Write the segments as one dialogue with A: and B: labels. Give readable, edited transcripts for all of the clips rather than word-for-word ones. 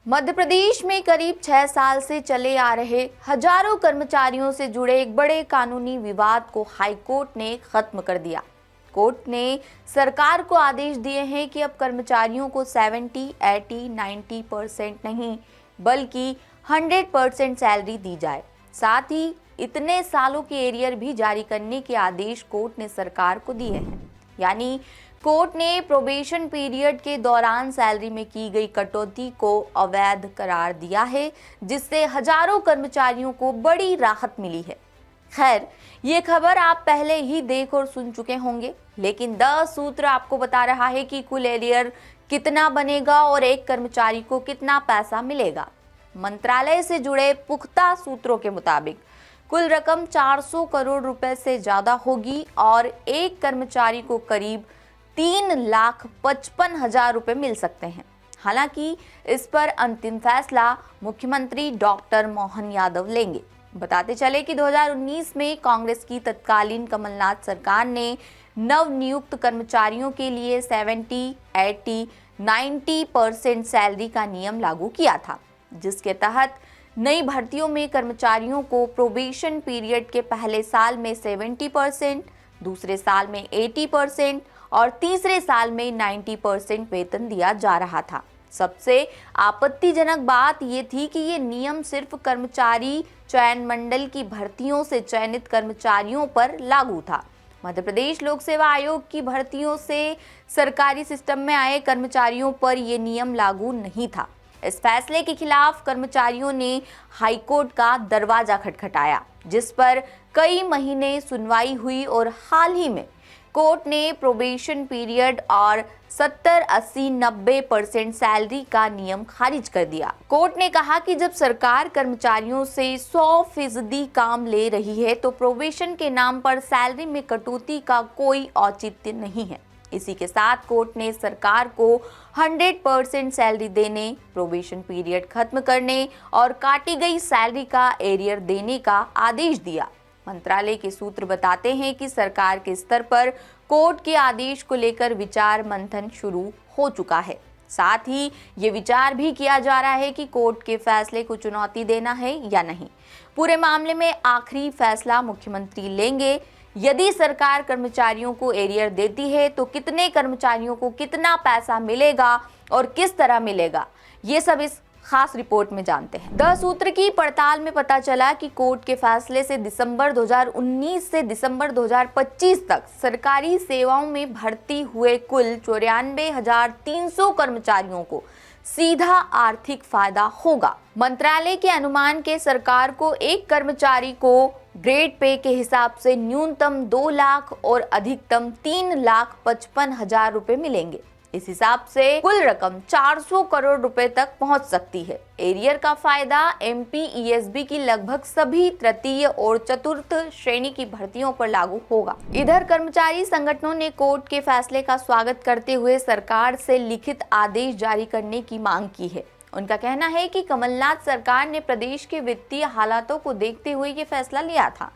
A: मध्य प्रदेश में करीब 6 साल से चले आ रहे हजारों कर्मचारियों से जुड़े एक बड़े कानूनी विवाद को हाईकोर्ट ने खत्म कर दिया। कोर्ट ने सरकार को आदेश दिए हैं कि अब कर्मचारियों को 70, 80, 90% नहीं बल्कि 100% सैलरी दी जाए। साथ ही इतने सालों के एरियर भी जारी करने के आदेश कोर्ट ने सरकार को दिए हैं। यानी कोर्ट ने प्रोबेशन पीरियड के दौरान सैलरी में की गई कटौती को अवैध करार दिया है, जिससे हजारों कर्मचारियों को बड़ी राहत मिली है। खैर, ये खबर आप पहले ही देख और सुन चुके होंगे, लेकिन द सूत्र आपको बता रहा है कि कुल एरियर कितना बनेगा और एक कर्मचारी को कितना पैसा मिलेगा। मंत्रालय से जुड़े पुख्ता सूत्रों के मुताबिक कुल रकम 400 करोड़ रुपए से ज्यादा होगी और एक कर्मचारी को करीब 3,55,000 रुपए मिल सकते हैं। हालांकि इस पर अंतिम फैसला मुख्यमंत्री डॉक्टर मोहन यादव लेंगे। बताते चले कि 2019 में कांग्रेस की तत्कालीन कमलनाथ सरकार ने नवनियुक्त कर्मचारियों के लिए 70, 80, 90% सैलरी का नियम लागू किया था, जिसके तहत नई भर्तियों में कर्मचारियों को प्रोबेशन पीरियड के पहले साल में 70%, दूसरे साल में 80% और तीसरे साल में 90% वेतन दिया जा रहा था। सबसे आपत्तिजनक बात ये थी कि ये नियम सिर्फ कर्मचारी चयन मंडल की भर्तियों से चयनित कर्मचारियों पर लागू था। मध्य प्रदेश लोक सेवा आयोग की भर्तियों से सरकारी सिस्टम में आए कर्मचारियों पर यह नियम लागू नहीं था। इस फैसले के खिलाफ कर्मचारियों ने हाईकोर्ट का दरवाजा खटखटाया, जिस पर कई महीने सुनवाई हुई और हाल ही में कोर्ट ने प्रोबेशन पीरियड और 70, 80, 90% सैलरी का नियम खारिज कर दिया। कोर्ट ने कहा कि जब सरकार कर्मचारियों से 100% काम ले रही है तो प्रोबेशन के नाम पर सैलरी में कटौती का कोई औचित्य नहीं है। इसी के साथ कोर्ट ने सरकार को 100% सैलरी देने, प्रोबेशन पीरियड खत्म करने और काटी गई सैलरी का एरियर देने का आदेश दिया। मंत्रालय के सूत्र बताते हैं कि सरकार के स्तर पर कोर्ट के आदेश को लेकर विचार मंथन शुरू हो चुका है। साथ ही ये विचार भी किया जा रहा है कि कोर्ट के फैसले को चुनौती देना है या नहीं। पूरे मामले में आखिरी फैसला मुख्यमंत्री लेंगे। यदि सरकार कर्मचारियों को एरियर देती है तो कितने कर्मचारियों को कितना पैसा मिलेगा और किस तरह मिलेगा, ये सब इस खास रिपोर्ट में जानते हैं। द सूत्र की पड़ताल में पता चला कि कोर्ट के फैसले से दिसंबर 2019 से दिसंबर 2025 तक सरकारी सेवाओं में भर्ती हुए कुल 94,300 कर्मचारियों को सीधा आर्थिक फायदा होगा। मंत्रालय के अनुमान के सरकार को एक कर्मचारी को ग्रेड पे के हिसाब से न्यूनतम 2 लाख और अधिकतम 3,55,000 रुपए मिलेंगे। इस हिसाब से कुल रकम 400 करोड़ रुपए तक पहुंच सकती है। एरियर का फायदा MPESB की लगभग सभी तृतीय और चतुर्थ श्रेणी की भर्तियों पर लागू होगा। इधर कर्मचारी संगठनों ने कोर्ट के फैसले का स्वागत करते हुए सरकार से लिखित आदेश जारी करने की मांग की है। उनका कहना है कि कमलनाथ सरकार ने प्रदेश के वित्तीय हालातों को देखते हुए ये फैसला लिया था।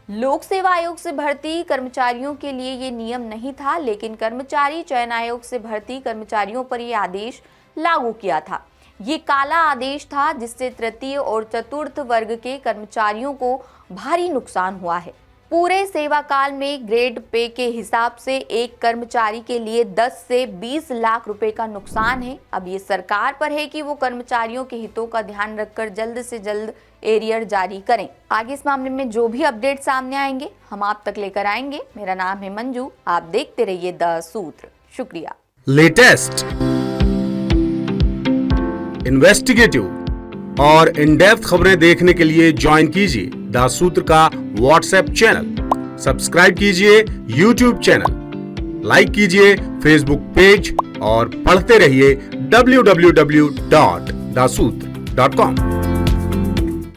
A: लोक सेवा आयोग से भर्ती कर्मचारियों के लिए ये नियम नहीं था, लेकिन कर्मचारी चयन आयोग से भर्ती कर्मचारियों पर ये आदेश लागू किया था। ये काला आदेश था, जिससे तृतीय और चतुर्थ वर्ग के कर्मचारियों को भारी नुकसान हुआ है। पूरे सेवा काल में ग्रेड पे के हिसाब से एक कर्मचारी के लिए 10 से 20 लाख रुपए का नुकसान है। अब ये सरकार पर है कि वो कर्मचारियों के हितों का ध्यान रखकर जल्द से जल्द एरियर जारी करें। आगे इस मामले में जो भी अपडेट सामने आएंगे हम आप तक लेकर आएंगे। मेरा नाम है मंजू, आप देखते रहिए द सूत्र। शुक्रिया।
B: लेटेस्ट, इन्वेस्टिगेटिव और इन डेप्थ खबरें देखने के लिए ज्वाइन कीजिए द सूत्र का व्हाट्सएप चैनल, सब्सक्राइब कीजिए यूट्यूब चैनल, लाइक कीजिए फेसबुक पेज और पढ़ते रहिए www.daसूत्र.com।